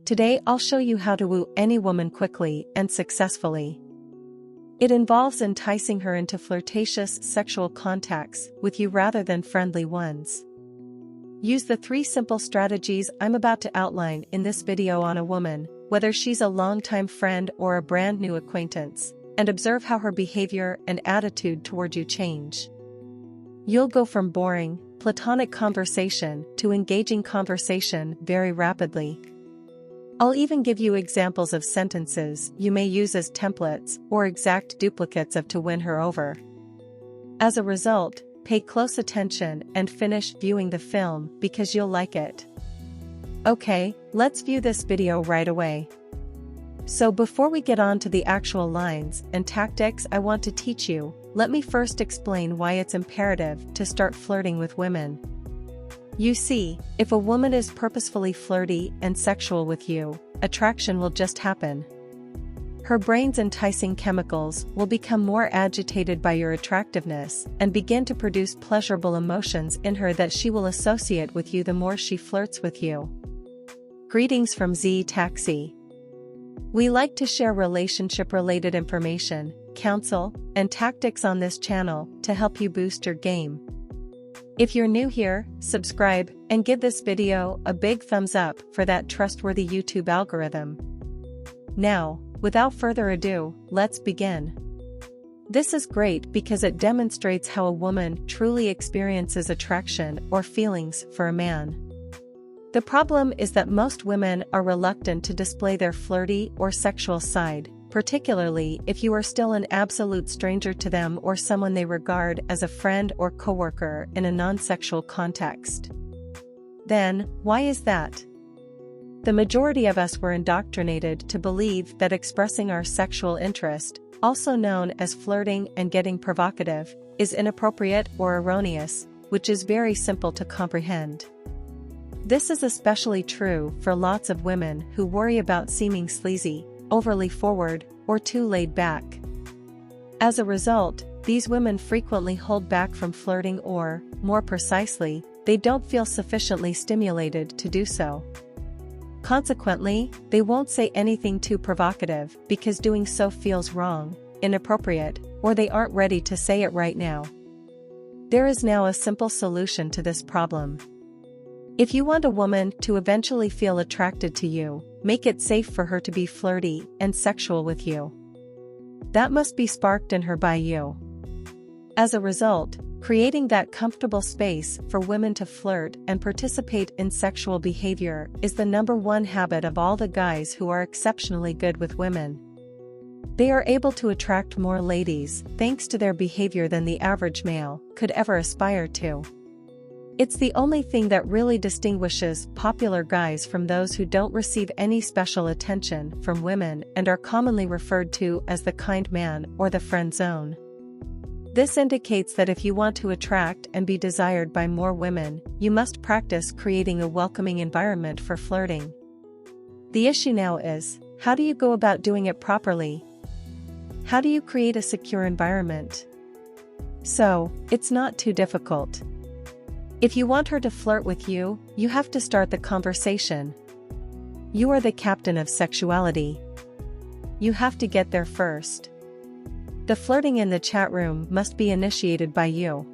Today I'll show you how to woo any woman quickly and successfully. It involves enticing her into flirtatious sexual contacts with you rather than friendly ones. Use the 3 simple strategies I'm about to outline in this video on a woman, whether she's a longtime friend or a brand new acquaintance, and observe how her behavior and attitude toward you change. You'll go from boring, platonic conversation to engaging conversation very rapidly. I'll even give you examples of sentences you may use as templates or exact duplicates of to win her over. As a result, pay close attention and finish viewing the film because you'll like it. Okay, let's view this video right away. So before we get on to the actual lines and tactics I want to teach you, let me first explain why it's imperative to start flirting with women. You see, if a woman is purposefully flirty and sexual with you, attraction will just happen. Her brain's enticing chemicals will become more agitated by your attractiveness and begin to produce pleasurable emotions in her that she will associate with you the more she flirts with you. Greetings from Z Taxi. We like to share relationship-related information, counsel, and tactics on this channel to help you boost your game. If you're new here, subscribe and give this video a big thumbs up for that trustworthy YouTube algorithm. Now, without further ado, let's begin. This is great because it demonstrates how a woman truly experiences attraction or feelings for a man. The problem is that most women are reluctant to display their flirty or sexual side, particularly if you are still an absolute stranger to them or someone they regard as a friend or coworker in a non-sexual context. Then, why is that? The majority of us were indoctrinated to believe that expressing our sexual interest, also known as flirting and getting provocative, is inappropriate or erroneous, which is very simple to comprehend. This is especially true for lots of women who worry about seeming sleazy, overly forward, or too laid back. As a result, these women frequently hold back from flirting or, more precisely, they don't feel sufficiently stimulated to do so. Consequently, they won't say anything too provocative because doing so feels wrong, inappropriate, or they aren't ready to say it right now. There is now a simple solution to this problem. If you want a woman to eventually feel attracted to you, make it safe for her to be flirty and sexual with you. That must be sparked in her by you. As a result, creating that comfortable space for women to flirt and participate in sexual behavior is the #1 habit of all the guys who are exceptionally good with women. They are able to attract more ladies thanks to their behavior than the average male could ever aspire to. It's the only thing that really distinguishes popular guys from those who don't receive any special attention from women and are commonly referred to as the kind man or the friend zone. This indicates that if you want to attract and be desired by more women, you must practice creating a welcoming environment for flirting. The issue now is, how do you go about doing it properly? How do you create a secure environment? So, it's not too difficult. If you want her to flirt with you, you have to start the conversation. You are the captain of sexuality. You have to get there first. The flirting in the chat room must be initiated by you.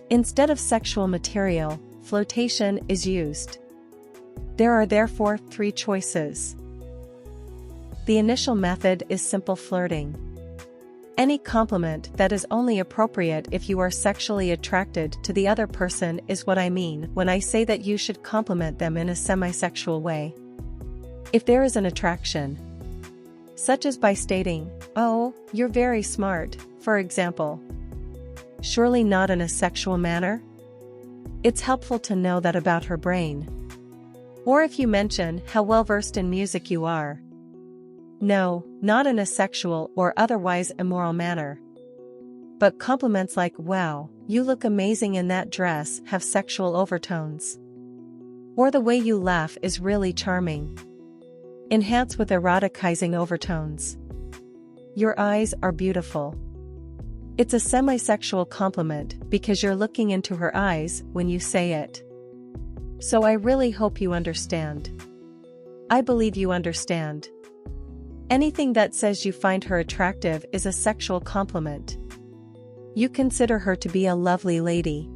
Instead of sexual material, flirtation is used. There are therefore 3 choices. The initial method is simple flirting. Any compliment that is only appropriate if you are sexually attracted to the other person is what I mean when I say that you should compliment them in a semi-sexual way. If there is an attraction, such as by stating, "Oh, you're very smart," for example. Surely not in a sexual manner? It's helpful to know that about her brain. Or if you mention how well versed in music you are. No, not in a sexual or otherwise immoral manner. But compliments like, "Wow, you look amazing in that dress," have sexual overtones. Or "The way you laugh is really charming," enhance with eroticizing overtones. "Your eyes are beautiful." It's a semi-sexual compliment because you're looking into her eyes when you say it. So I really hope you understand. I believe you understand. Anything that says you find her attractive is a sexual compliment. You consider her to be a lovely lady.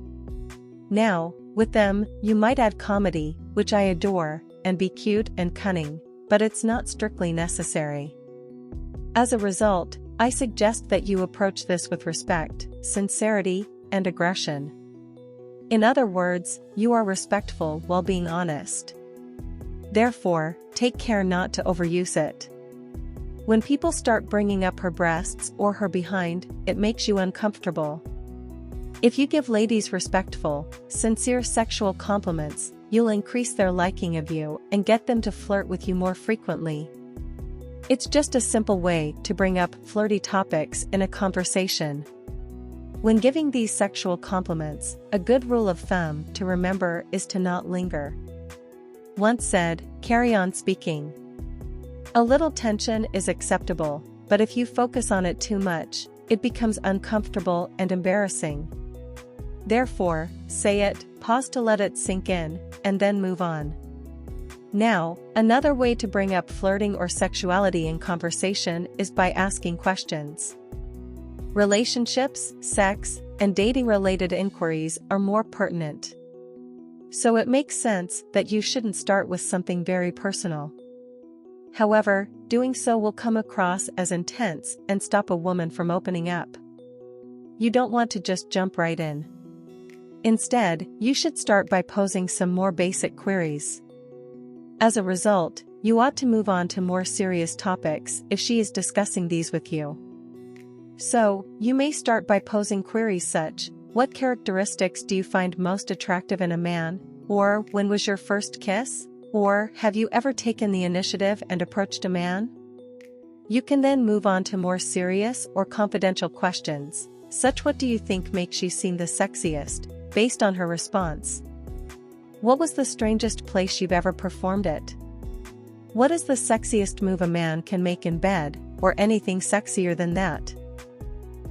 Now, with them, you might add comedy, which I adore, and be cute and cunning, but it's not strictly necessary. As a result, I suggest that you approach this with respect, sincerity, and aggression. In other words, you are respectful while being honest. Therefore, take care not to overuse it. When people start bringing up her breasts or her behind, it makes you uncomfortable. If you give ladies respectful, sincere sexual compliments, you'll increase their liking of you and get them to flirt with you more frequently. It's just a simple way to bring up flirty topics in a conversation. When giving these sexual compliments, a good rule of thumb to remember is to not linger. Once said, carry on speaking. A little tension is acceptable, but if you focus on it too much, it becomes uncomfortable and embarrassing. Therefore, say it, pause to let it sink in, and then move on. Now, another way to bring up flirting or sexuality in conversation is by asking questions. Relationships, sex, and dating-related inquiries are more pertinent. So it makes sense that you shouldn't start with something very personal. However, doing so will come across as intense and stop a woman from opening up. You don't want to just jump right in. Instead, you should start by posing some more basic queries. As a result, you ought to move on to more serious topics if she is discussing these with you. So, you may start by posing queries such, what characteristics do you find most attractive in a man? Or, when was your first kiss? Or, have you ever taken the initiative and approached a man? You can then move on to more serious or confidential questions, such what do you think makes you seem the sexiest, based on her response. What was the strangest place you've ever performed it? What is the sexiest move a man can make in bed, or anything sexier than that?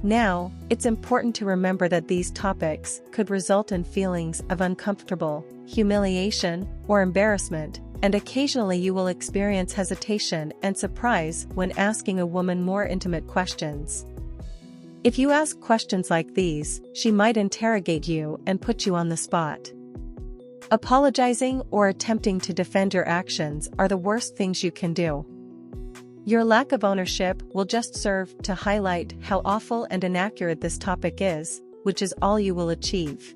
Now, it's important to remember that these topics could result in feelings of uncomfortable, humiliation, or embarrassment, and occasionally you will experience hesitation and surprise when asking a woman more intimate questions. If you ask questions like these, she might interrogate you and put you on the spot. Apologizing or attempting to defend your actions are the worst things you can do. Your lack of ownership will just serve to highlight how awful and inaccurate this topic is, which is all you will achieve.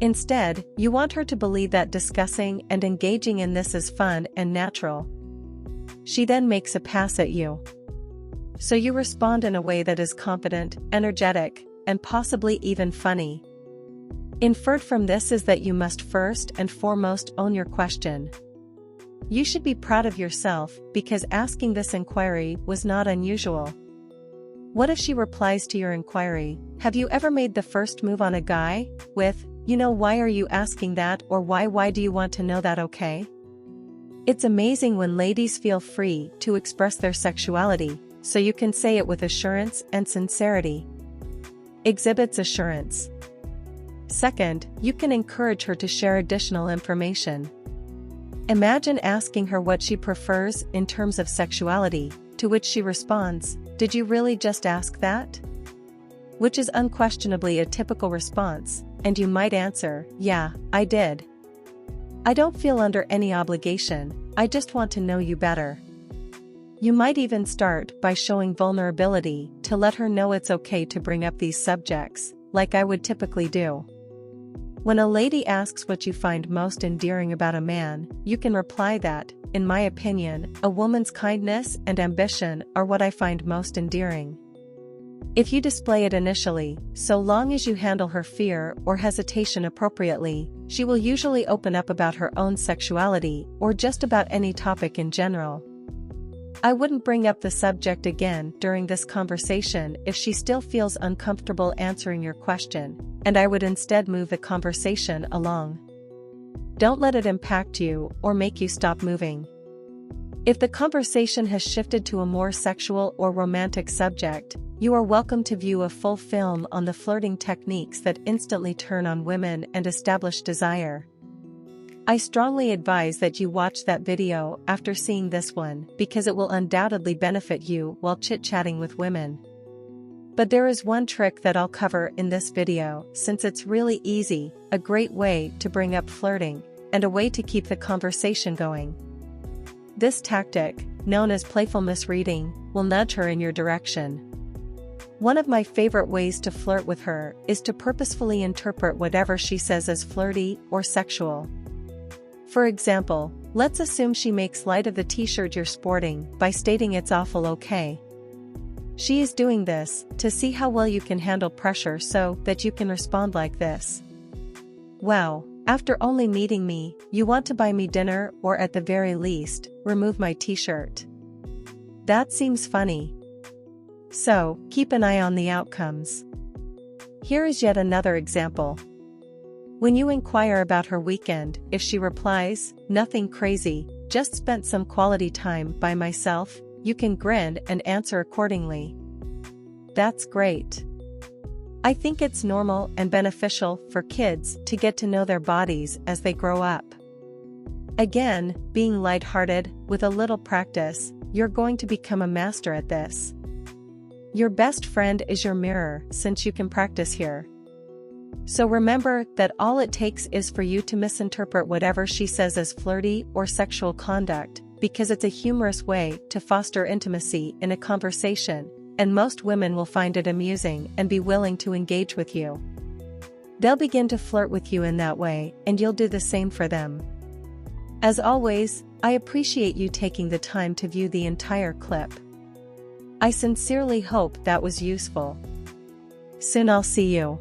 Instead, you want her to believe that discussing and engaging in this is fun and natural. She then makes a pass at you. So you respond in a way that is confident, energetic, and possibly even funny. Inferred from this is that you must first and foremost own your question. You should be proud of yourself because asking this inquiry was not unusual. What if she replies to your inquiry, have you ever made the first move on a guy, with, why are you asking that, or why do you want to know that, okay? It's amazing when ladies feel free to express their sexuality, so you can say it with assurance and sincerity. Exhibits assurance. Second, you can encourage her to share additional information. Imagine asking her what she prefers in terms of sexuality, to which she responds, did you really just ask that? Which is unquestionably a typical response, and you might answer, yeah, I did. I don't feel under any obligation, I just want to know you better. You might even start by showing vulnerability to let her know it's okay to bring up these subjects, like I would typically do. When a lady asks what you find most endearing about a man, you can reply that, in my opinion, a woman's kindness and ambition are what I find most endearing. If you display it initially, so long as you handle her fear or hesitation appropriately, she will usually open up about her own sexuality or just about any topic in general. I wouldn't bring up the subject again during this conversation if she still feels uncomfortable answering your question, and I would instead move the conversation along. Don't let it impact you or make you stop moving. If the conversation has shifted to a more sexual or romantic subject, you are welcome to view a full film on the flirting techniques that instantly turn on women and establish desire. I strongly advise that you watch that video after seeing this one because it will undoubtedly benefit you while chit-chatting with women. But there is one trick that I'll cover in this video since it's really easy, a great way to bring up flirting, and a way to keep the conversation going. This tactic, known as playful misreading, will nudge her in your direction. One of my favorite ways to flirt with her is to purposefully interpret whatever she says as flirty or sexual. For example, let's assume she makes light of the t-shirt you're sporting by stating it's awful okay. She is doing this to see how well you can handle pressure so that you can respond like this. Wow, after only meeting me, you want to buy me dinner or at the very least, remove my t-shirt. That seems funny. So, keep an eye on the outcomes. Here is yet another example. When you inquire about her weekend, if she replies, "Nothing crazy, just spent some quality time by myself," you can grin and answer accordingly. That's great. I think it's normal and beneficial for kids to get to know their bodies as they grow up. Again, being lighthearted, with a little practice, you're going to become a master at this. Your best friend is your mirror, since you can practice here. So remember that all it takes is for you to misinterpret whatever she says as flirty or sexual conduct, because it's a humorous way to foster intimacy in a conversation, and most women will find it amusing and be willing to engage with you. They'll begin to flirt with you in that way, and you'll do the same for them. As always, I appreciate you taking the time to view the entire clip. I sincerely hope that was useful. Soon I'll see you.